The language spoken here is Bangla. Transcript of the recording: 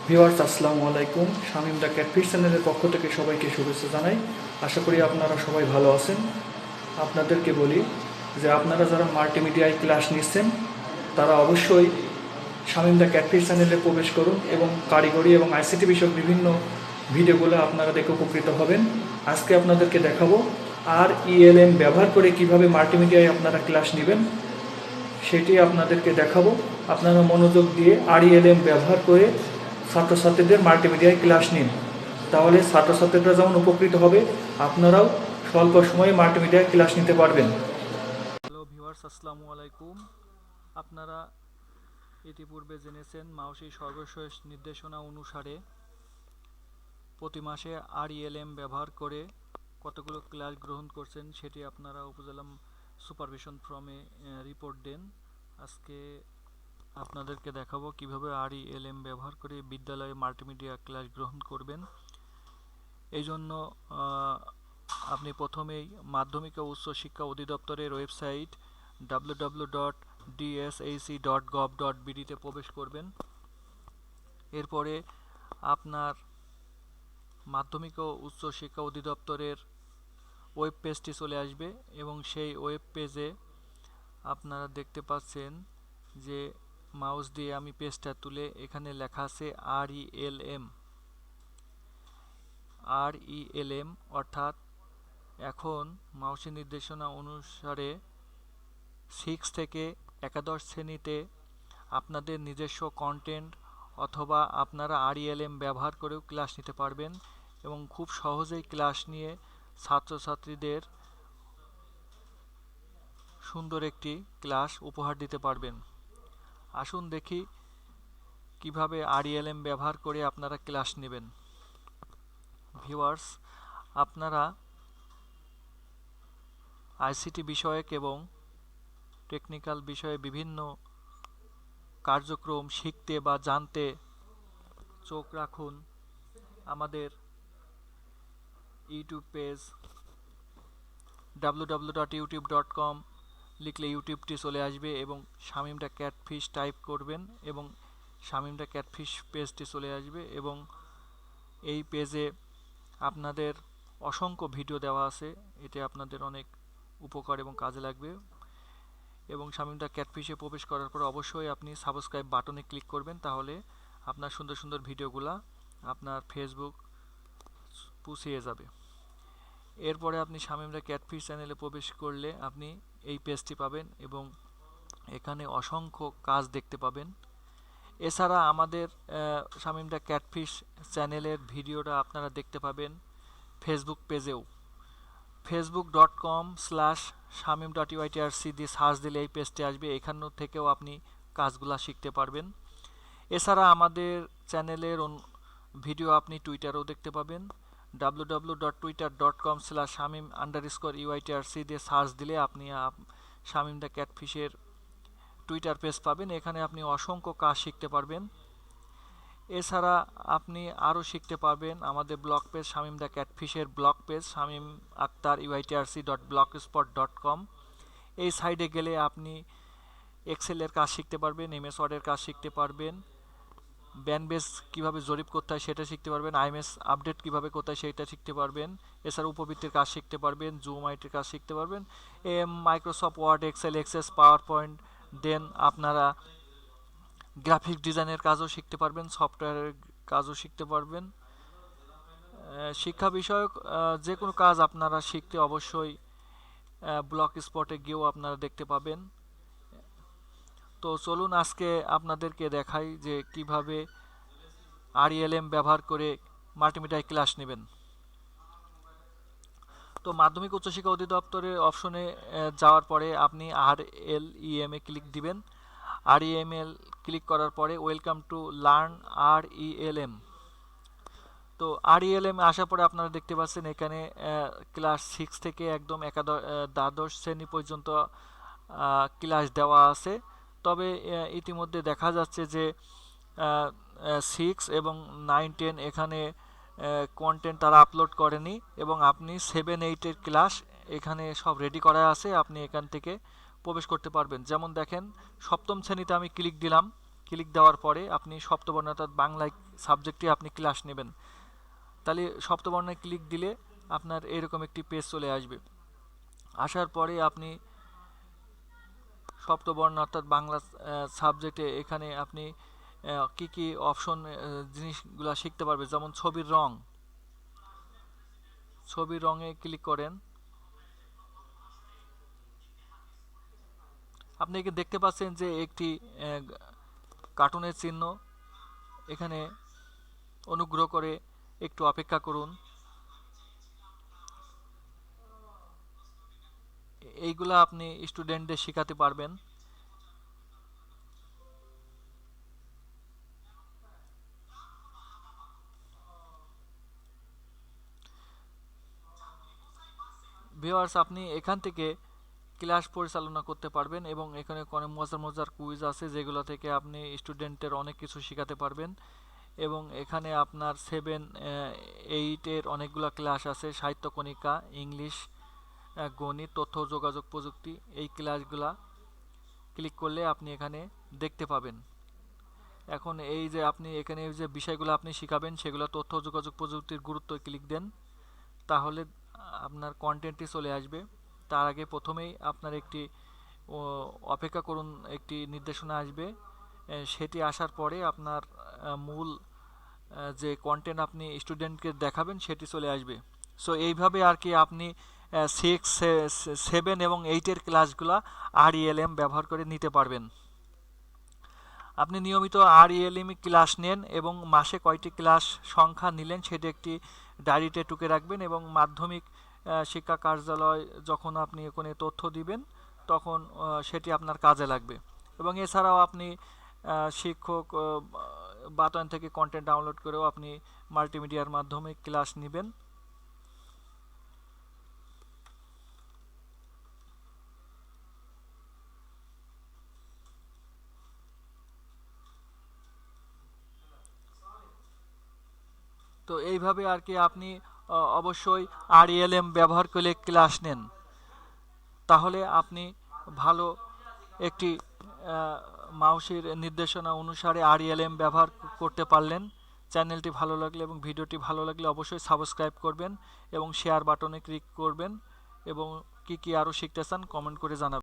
ভিউয়ার্স আসসালামু আলাইকুম। শামীম দ্য ক্যাটফিশ চ্যানেলের পক্ষ থেকে সবাইকে শুভেচ্ছা জানাই। আশা করি আপনারা সবাই ভালো আছেন। আপনাদেরকে বলি যে আপনারা যারা মাল্টিমিডিয়ায় ক্লাস নিচ্ছেন তারা অবশ্যই শামীম দ্য ক্যাটফিশ চ্যানেলে প্রবেশ করুন এবং কারিগরি এবং আইসিটি বিষয়ক বিভিন্ন ভিডিওগুলো আপনারা দেখে উপকৃত হবেন। আজকে আপনাদেরকে দেখাবো RELM ব্যবহার করে কিভাবে মাল্টিমিডিয়ায় আপনারা ক্লাস নেবেন সেটি আপনাদেরকে দেখাবো। আপনারা মনোযোগ দিয়ে RELM ব্যবহার করে ছাত্রছাত্রীদের মাল্টিমিডিয়ায় ক্লাস নিন, তাহলে ছাত্রছাত্রীরা যেমন উপকৃত হবে আপনারাও স্বল্প সময়ে মাল্টিমিডিয়ায় ক্লাস নিতে পারবেন। হ্যালো ভিউয়ার্স, আসসালামু আলাইকুম। আপনারা ইতিপূর্বে জেনেছেন মাউসি সর্বশেষ নির্দেশনা অনুসারে প্রতি মাসে RELM ব্যবহার করে কতগুলো ক্লাস গ্রহণ করছেন সেটি আপনারা উপজেলা সুপারভিশন ফর্মে রিপোর্ট দেন। আজকে আপনাদেরকে দেখাবো কিভাবে RELM ব্যবহার করে বিদ্যালয়ে মাল্টিমিডিয়া ক্লাস গ্রহণ করবেন। এই জন্য আপনি প্রথমেই মাধ্যমিক ও উচ্চ শিক্ষা অধিদপ্তরের ওয়েবসাইট www.dshc.gov.bd তে প্রবেশ করবেন। এরপরে আপনার মাধ্যমিক ও উচ্চ শিক্ষা অধিদপ্তরের ওয়েব পেজটি চলে আসবে এবং সেই ওয়েব পেজে আপনারা দেখতে পাচ্ছেন যে মাউস দিয়ে আমি পেজটা তুলে এখানে লেখা আছে RELM অর্থাৎ এখন মাউসের নির্দেশনা অনুসারে 6 থেকে একাদশ শ্রেণীতে আপনাদের নিজস্ব কন্টেন্ট অথবা আপনারা RELM ব্যবহার করেও ক্লাস নিতে পারবেন এবং খুব সহজেই ক্লাস নিয়ে ছাত্রছাত্রীদের সুন্দর একটি ক্লাস উপহার দিতে পারবেন। আসুন দেখি কিভাবে RELM ব্যবহার করে আপনারা ক্লাস নেবেন। ভিউয়ার্স, আপনারা আইসিটি বিষয়ক এবং টেকনিক্যাল বিষয়ে বিভিন্ন কার্যক্রম শিখতে বা জানতে চোখ রাখুন আমাদের ইউটিউব পেজ www.youtube.com লিখলে ইউটিউবটি চলে আসবে এবং শামীম দ্য ক্যাটফিশ টাইপ করবেন এবং শামীম দ্য ক্যাটফিশ পেজটি চলে আসবে এবং এই পেজে আপনাদের অসংখ্য ভিডিও দেওয়া আছে। এতে আপনাদের অনেক উপকার এবং কাজে লাগবে। এবং শামীম দ্য ক্যাটফিশে প্রবেশ করার পর অবশ্যই আপনি সাবস্ক্রাইব বাটনে ক্লিক করবেন, তাহলে আপনার সুন্দর সুন্দর ভিডিওগুলো আপনার ফেসবুক পৌঁছিয়ে যাবে। এরপরে আপনি শামীম দ্য ক্যাটফিশ চ্যানেলে প্রবেশ করলে আপনি এই পেজটি পাবেন এবং এখানে অসংখ্য কাজ দেখতে পাবেন। এছাড়া আমাদের শামীম দ্য ক্যাটফিশ চ্যানেলের ভিডিওটা আপনারা দেখতে পাবেন ফেসবুক পেজেও। facebook.com/shamim.uytrc দিয়ে সার্চ দিলে এই পেজটি আসবে, এখান থেকেও আপনি কাজগুলা শিখতে পারবেন। এছাড়া আমাদের চ্যানেলের ভিডিও আপনি টুইটারেও দেখতে পাবেন। www.twitter.com/shamim_uytrc দিয়ে সার্চ দিলে আপনি শামীম দ্য ক্যাটফিশের টুইটার পেজ পাবেন। এখানে আপনি অসংখ্য কাজ শিখতে পারবেন। এছাড়া আপনি আরও শিখতে পারবেন আমাদের ব্লগ পেজ শামীম দ্য ক্যাটফিশের ব্লগ পেজ shamimakhtar_uytrc.blogspot.com। এই সাইডে গেলে আপনি এক্সেলের কাজ শিখতে পারবেন, MS ওয়ার্ডের কাজ শিখতে পারবেন, ব্যানবেস কীভাবে জরিপ করতে হয় সেটা শিখতে পারবেন, IMS আপডেট কীভাবে করতে হয় সেটা শিখতে পারবেন। এছাড়া উপবৃত্তির কাজ শিখতে পারবেন, জুম আইটির কাজ শিখতে পারবেন, Microsoft Word, Excel, Access, power point. Then আপনারা গ্রাফিক ডিজাইনের কাজও শিখতে পারবেন, সফটওয়্যারের কাজও শিখতে পারবেন। শিক্ষা বিষয়ক যে কোনো কাজ আপনারা শিখতে অবশ্যই ব্লগ স্পটে গিয়েও আপনারা দেখতে পাবেন। তো চলুন আজকে আপনাদেরকে দেখাই যে কিভাবে RELM ব্যবহার করে মাল্টিমিডিয়ায় ক্লাস নেবেন। তো মাধ্যমিক উচ্চশিক্ষা অধিদপ্তরের অপশনে যাওয়ার পরে আপনি RELM এ ক্লিক দিবেন। RELM ক্লিক করার পরে ওয়েলকাম টু লার্ন RELM। তো RELM আসার পরে আপনারা দেখতে পাচ্ছেন এখানে ক্লাস 6 থেকে একদম দ্বাদশ শ্রেণী পর্যন্ত ক্লাস দেওয়া আছে। তবে ইতিমধ্যে দেখা যাচ্ছে যে 6 এবং 9, 10 এখানে কন্টেন্ট তারা আপলোড করেনি এবং আপনি 7, 8-এর ক্লাস এখানে সব রেডি করা আছে, আপনি এখান থেকে প্রবেশ করতে পারবেন। যেমন দেখেন সপ্তম শ্রেণীতে আমি ক্লিক দিলাম, ক্লিক দেওয়ার পরে আপনি সপ্তবর্ণ অর্থাৎ বাংলায় সাবজেক্টে আপনি ক্লাস নেবেন। তাহলে সপ্তবর্ণে ক্লিক দিলে আপনার এরকম একটি পেজ চলে আসবে। আসার পরে আপনি সপ্তবর্ণ অর্থাৎ বাংলা সাবজেক্টে এখানে আপনি কি কি অপশন জিনিসগুলো শিখতে পারবে, যেমন ছবির রঙে ক্লিক করেন। আপনি এখানে দেখতে পাচ্ছেন যে একটি কার্টুনের চিহ্ন। এখানে অনুগ্রহ করে একটু অপেক্ষা করুন। এইগুলা আপনি স্টুডেন্টদের শেখাতে পারবেন। ভিউয়ার্স, আপনি এখান থেকে ক্লাস পরিচালনা করতে পারবেন এবং এখানে অনেক মজার মজার কুইজ আছে, যেগুলো থেকে আপনি স্টুডেন্টের অনেক কিছু শেখাতে পারবেন। এবং এখানে আপনার 7, 8-এর অনেকগুলো ক্লাস আছে, সাহিত্য কণিকা, ইংলিশ, গণিত, তথ্য ও যোগাযোগ প্রযুক্তি। এই ক্লাসগুলা ক্লিক করলে আপনি এখানে দেখতে পাবেন। এখন এই যে আপনি এখানে যে বিষয়গুলো আপনি শিখাবেন সেগুলো তথ্য ও যোগাযোগ প্রযুক্তির গুরুত্ব ক্লিক দেন, তাহলে আপনার কন্টেন্টটি চলে আসবে। তার আগে প্রথমেই আপনার একটি অপেক্ষা করুন, একটি নির্দেশনা আসবে। সেটি আসার পরে আপনার মূল যে কন্টেন্ট আপনি স্টুডেন্টকে দেখাবেন সেটি চলে আসবে। সো এইভাবে আর কি আপনি 6, 7 এবং 8-এর ক্লাসগুলা RELM ব্যবহার করে নিতে পারবেন। আপনি নিয়মিত RELM ক্লাস নেন এবং মাসে কয়টি ক্লাস সংখ্যা নিলেন সেটি একটি ডায়েরিতে টুকে রাখবেন, এবং মাধ্যমিক শিক্ষা কার্যালয় যখন আপনি ওখানে তথ্য দিবেন তখন সেটি আপনার কাজে লাগবে। এবং এছাড়াও আপনি শিক্ষক বাতায়ন থেকে কন্টেন্ট ডাউনলোড করেও আপনি মাল্টিমিডিয়ার মাধ্যমে ক্লাস নেবেন। তো এইভাবে আর কি আপনি অবশ্যই RELM ব্যবহার করে ক্লাস নেন, তাহলে আপনি ভালো একটি মাউসের নির্দেশনা অনুসারে RELM ব্যবহার করতে পারলেন। চ্যানেলটি ভালো লাগলে এবং ভিডিওটি ভালো লাগলে অবশ্যই সাবস্ক্রাইব করবেন এবং শেয়ার বাটনে ক্লিক করবেন, এবং কি কি আরও শিখতে চান কমেন্ট করে জানাবেন।